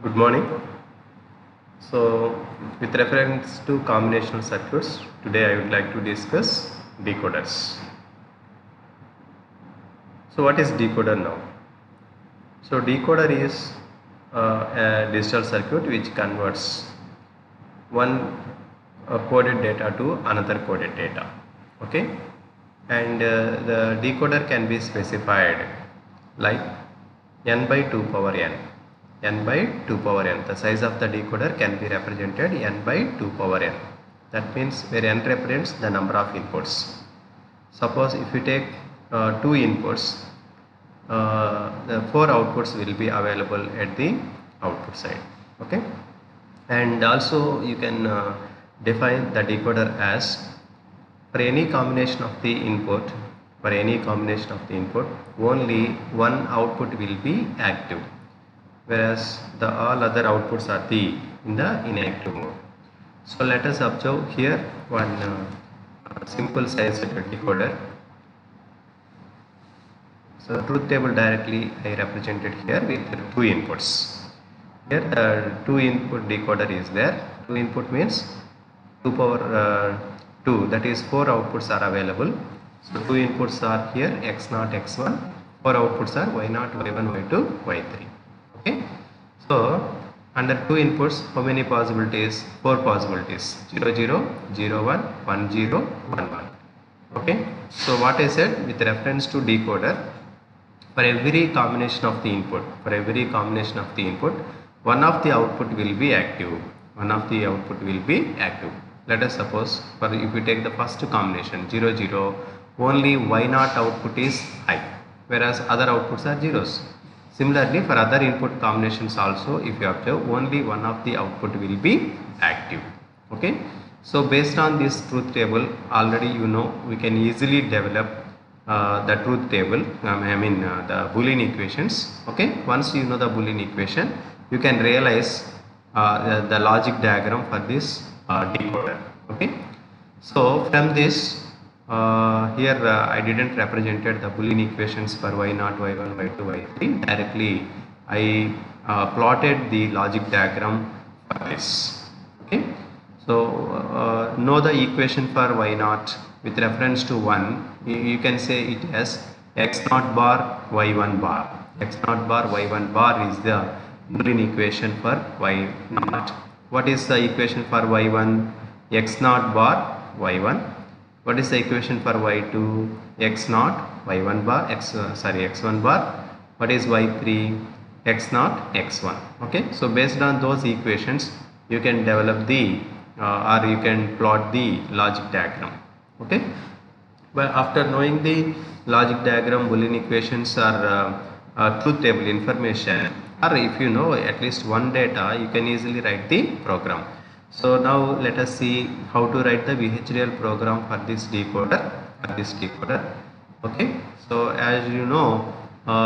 Good morning. So, with reference to combinational circuits, today I would like to discuss decoders. So, what is decoder now? So, decoder is a digital circuit which converts one coded data to another coded data. Okay, and the decoder can be specified like n by 2 power n. N by 2 power n. The size of the decoder can be represented n by 2 power n. That means where n represents the number of inputs. Suppose if you take 2 inputs, the 4 outputs will be available at the output side. Okay, and also you can define the decoder as for any combination of the input. For any combination of the input, only one output will be active, whereas the all other outputs are in the inactive mode. So let us observe here one simple size decoder. So the truth table directly I represented here with 2 inputs. Here the 2 input decoder is there. 2 input means 2 power 2, that is 4 outputs are available. So 2 inputs are here x0, x1. 4 outputs are y0, y1, y2, y3. Okay. So under 2 inputs, how many possibilities? 4 possibilities. 0, 0, 0, 1, 1, 0, 1, 1. Okay. So what I said with reference to decoder, for every combination of the input, one of the output will be active. Let us suppose, for if we take the first combination 0, 0, only y0 output is high, whereas other outputs are zeros. Similarly, for other input combinations also, if you observe, only one of the output will be active. Okay. So based on this truth table, already you know we can easily develop the truth table, the Boolean equations. Okay. Once you know the Boolean equation, you can realize the logic diagram for this decoder. Okay. So from this, here I didn't represented the Boolean equations for y0, y1, y2, y3. Directly I plotted the logic diagram for this. Okay. So know the equation for y0 with reference to 1. You can say it as x0 bar y1 bar. X0 bar y1 bar is the Boolean equation for y0. What is the equation for y1? x0 bar y1. What is the equation for y2? x0 y1 bar x1 bar. What is y3? x0 x1. Okay. So based on those equations, you can develop the or you can plot the logic diagram. Okay. But after knowing the logic diagram, Boolean equations or truth table information, or if you know at least one data, you can easily write the program. So now let us see how to write the VHDL program for this decoder. Okay. So as you know,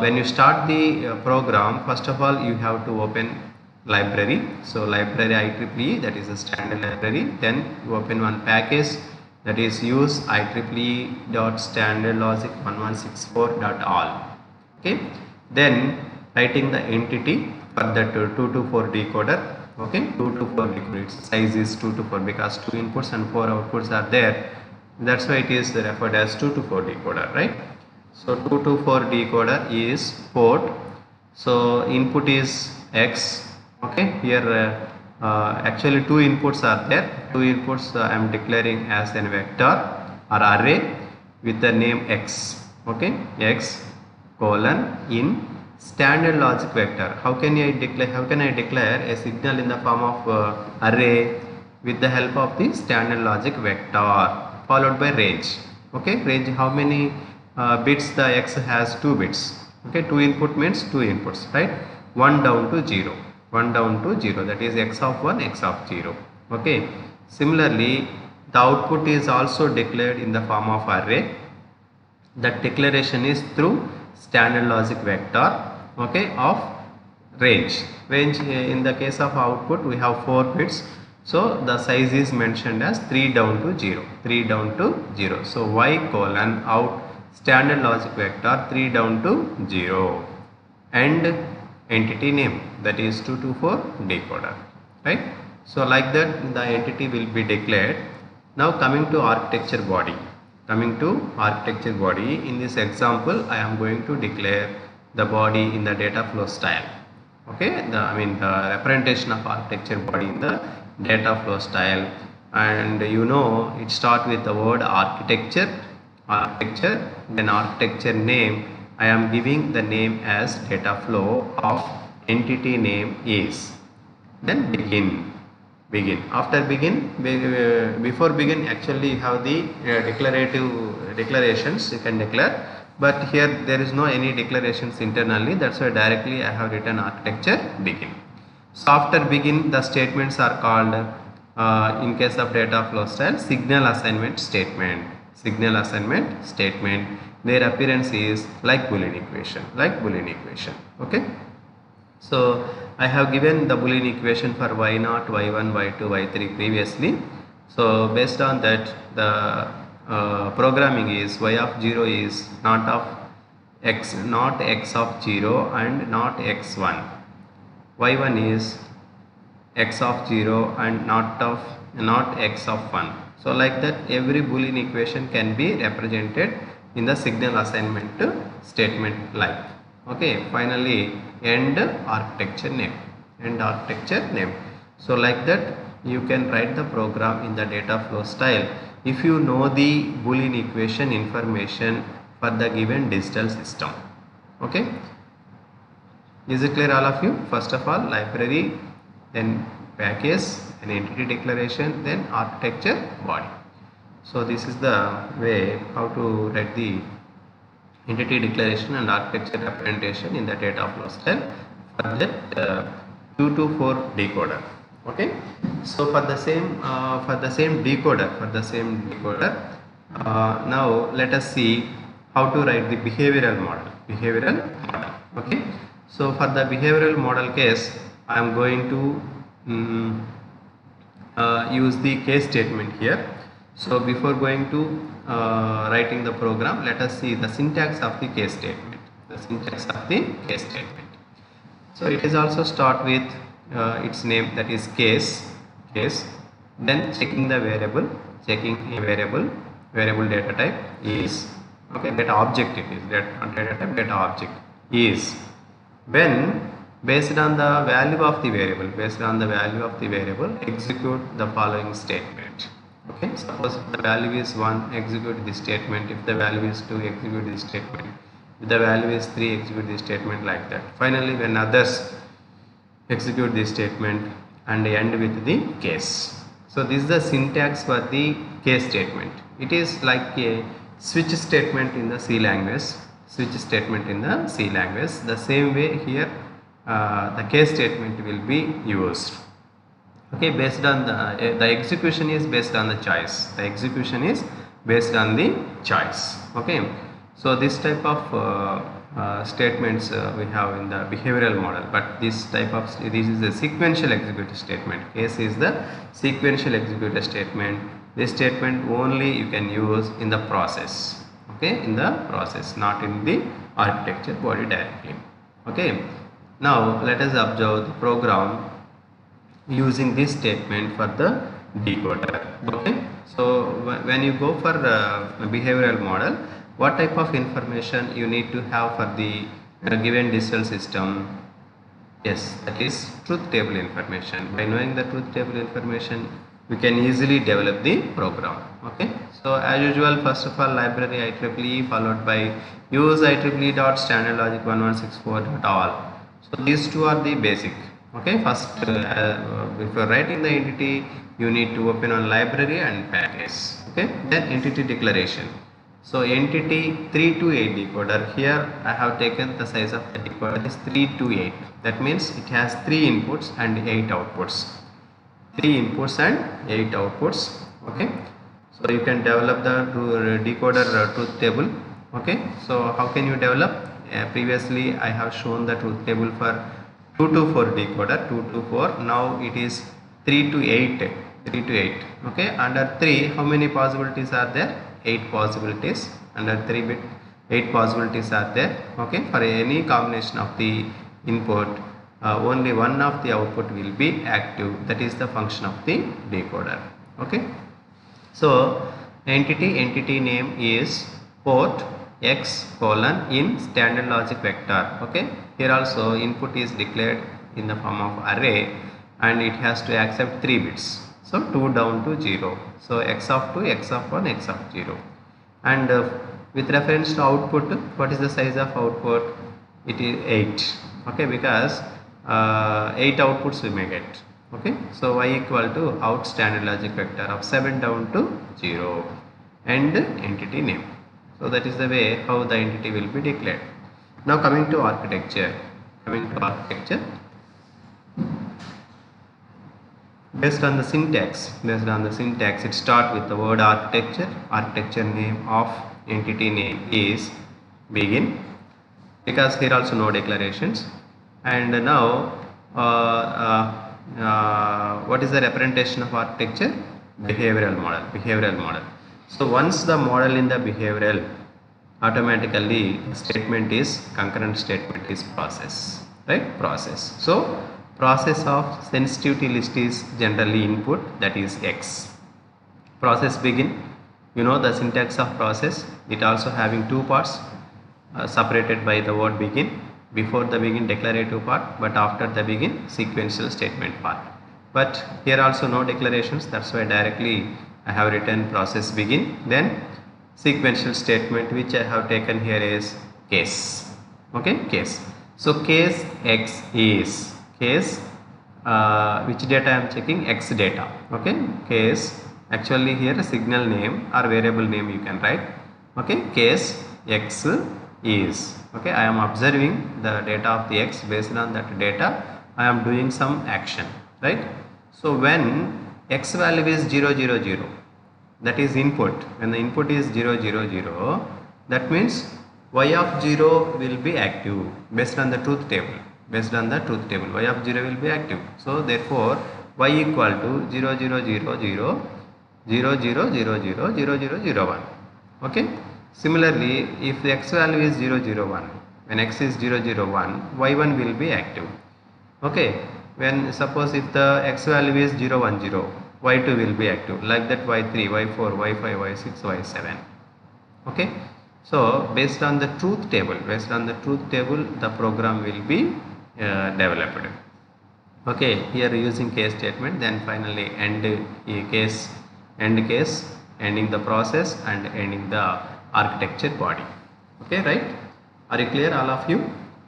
when you start the program, first of all you have to open library. So library IEEE, that is a standard library. Then you open one package, that is use IEEE.standardlogic1164.all. Okay. Then writing the entity for that 2 to 4 decoder. Okay, 2 to 4 decoder. Its size is 2 to 4 because 2 inputs and 4 outputs are there. That's why it is referred as 2 to 4 decoder, right? So 2 to 4 decoder is port. So input is x. Okay, here actually 2 inputs are there. 2 inputs I am declaring as a vector or array with the name x. Okay, x colon in standard logic vector. How can I declare a signal in the form of array with the help of the standard logic vector followed by range. Okay, range, how many bits the x has? 2 bits. Okay, 2 input means 2 inputs, right? 1 down to 0, that is x of 1, x of 0. Okay, similarly the output is also declared in the form of array. That declaration is through standard logic vector, okay, of range. In the case of output we have 4 bits, so the size is mentioned as 3 down to 0. So y colon out standard logic vector 3 down to 0, and entity name, that is 224 decoder, right? So like that the entity will be declared. Now coming to architecture body. In this example I am going to declare the body in the data flow style. Okay, the representation of architecture body in the data flow style, and it start with the word architecture, then architecture name. I am giving the name as data flow of entity name is, then begin. After before begin, actually you have the declarations you can declare, but here there is no any declarations internally, that's why directly I have written architecture begin. So after begin the statements are called in case of data flow style signal assignment statement. Their appearance is like Boolean equation, okay. So I have given the Boolean equation for y0, y1, y2, y3 previously. So based on that the programming is y of 0 is not x of 0 and not x1. y1 is x of 0 and not x of 1. So like that every Boolean equation can be represented in the signal assignment statement like. Okay, finally end architecture name. So like that you can write the program in the data flow style if you know the Boolean equation information for the given digital system. Okay, is it clear all of you? First of all library, then package, an entity declaration, then architecture body. So this is the way how to write the entity declaration and architecture representation in the data flow style for that 224 decoder. Okay, so for the same decoder, now let us see how to write the behavioral model. Okay, so for the behavioral model case I am going to use the case statement here. So before going to writing the program, let us see the syntax of the case statement. So it is also start with its name, that is case, then checking the variable, variable data type is, okay, data object, it is data type data object is, when based on the value of the variable, execute the following statement. Okay, suppose if the value is 1, execute this statement. If the value is 2, execute this statement. If the value is 3, execute this statement, like that. Finally when others, execute this statement and end with the case. So this is the syntax for the case statement. It is like a switch statement in the C language. The same way here the case statement will be used. Okay, based on the execution is based on the choice. Okay, so this type of statements we have in the behavioral model, but this is a sequential executor statement. Case is the sequential executor statement. This statement only you can use in the process. Okay, not in the architecture body directly. Okay, now let us observe the program using this statement for the decoder. Okay, so when you go for behavioral model, what type of information you need to have for the given digital system? Yes, that is truth table information. By knowing the truth table information, we can easily develop the program. Okay, so as usual, first of all library IEEE followed by use IEEE.standardlogic1164.all. So these two are the basic. Okay, first before writing the entity you need to open on library and package. Okay, then entity declaration. So entity 328 decoder, here I have taken the size of the decoder is 328. That means it has 3 inputs and 8 outputs. Okay, so you can develop the decoder truth table. Okay, so how can you develop? Previously I have shown the truth table for 224 decoder, 224. Now it is 3 to 8. Okay, under 3 how many possibilities are there? 8 possibilities. Under 3 bit 8 possibilities are there. Okay, for any combination of the input, only one of the output will be active. That is the function of the decoder. Okay. So entity name is port x colon in standard logic vector. Okay. Here also input is declared in the form of array and it has to accept 3 bits. So 2 down to 0. So x of 2, x of 1, x of 0. And with reference to output, what is the size of output? It is 8. Okay, because 8 outputs we may get. Okay, so y equal to out standard logic vector of 7 down to 0 and entity name. So that is the way how the entity will be declared. Now coming to architecture. Based on the syntax, it starts with the word architecture. Architecture name of entity name is begin, because here also no declarations. And now what is the representation of architecture? Behavioral model. So once the model in the behavioral, automatically concurrent statement is process, right? Process. So process of sensitivity list is generally input, that is x. Process begin, you know the syntax of process. It also having 2 parts, separated by the word begin. Before the begin declarative part, but after the begin sequential statement part. But here also no declarations, that's why directly I have written process begin, then sequential statement, which I have taken here is case. Okay, case. So case x is case, which data I am checking? X data. Okay, case, actually here signal name or variable name you can write. Okay, case x is. Okay, I am observing the data of the x. Based on that data I am doing some action, right? So when x value is 0 0 0, that is input. When the input is 0 0 0, that means y of 0 will be active based on the truth table. Y of 0 will be active. So therefore y equal to 0 0 0 0 0 0 0 0 0 0 0 1. Okay. Similarly, if the x value is 0 0 1, when x is 0 0 1, y1 will be active. Okay. When suppose if the x value is 0 1 0, y2 will be active. Like that y3, y4, y5, y6, y7. Okay. So based on the truth table, the program will be developed. Okay. Here using case statement, then finally end case, ending the process and ending the architecture body. Okay, right? Are you clear, all of you,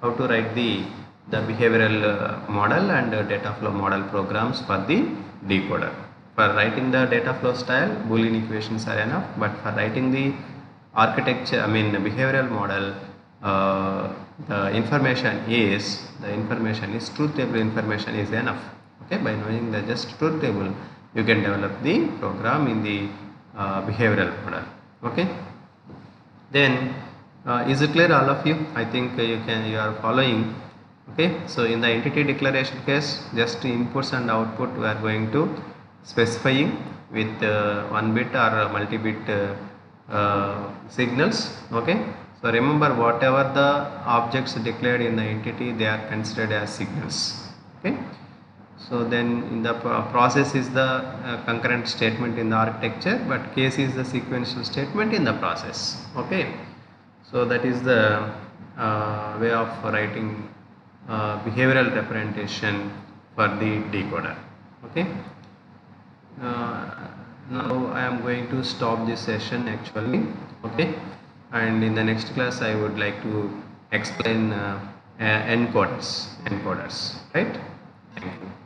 how to write the behavioral model and data flow model programs for the decoder? For writing the data flow style, Boolean equations are enough, but for writing the architecture, the behavioral model, the information is truth table information is enough. Okay, by knowing the just truth table, you can develop the program in the behavioral model. Okay. Then is it clear, all of you? I think you are following. Okay, so in the entity declaration case, just inputs and output we are going to specifying with 1 bit or multi-bit signals. Okay, so remember, whatever the objects declared in the entity, they are considered as signals. Okay, so then in the process is the concurrent statement in the architecture, but case is the sequential statement in the process. Okay, so that is the way of writing behavioral representation for the decoder. Okay, now I am going to stop this session actually. Okay, and in the next class I would like to explain encoders, right? Thank you.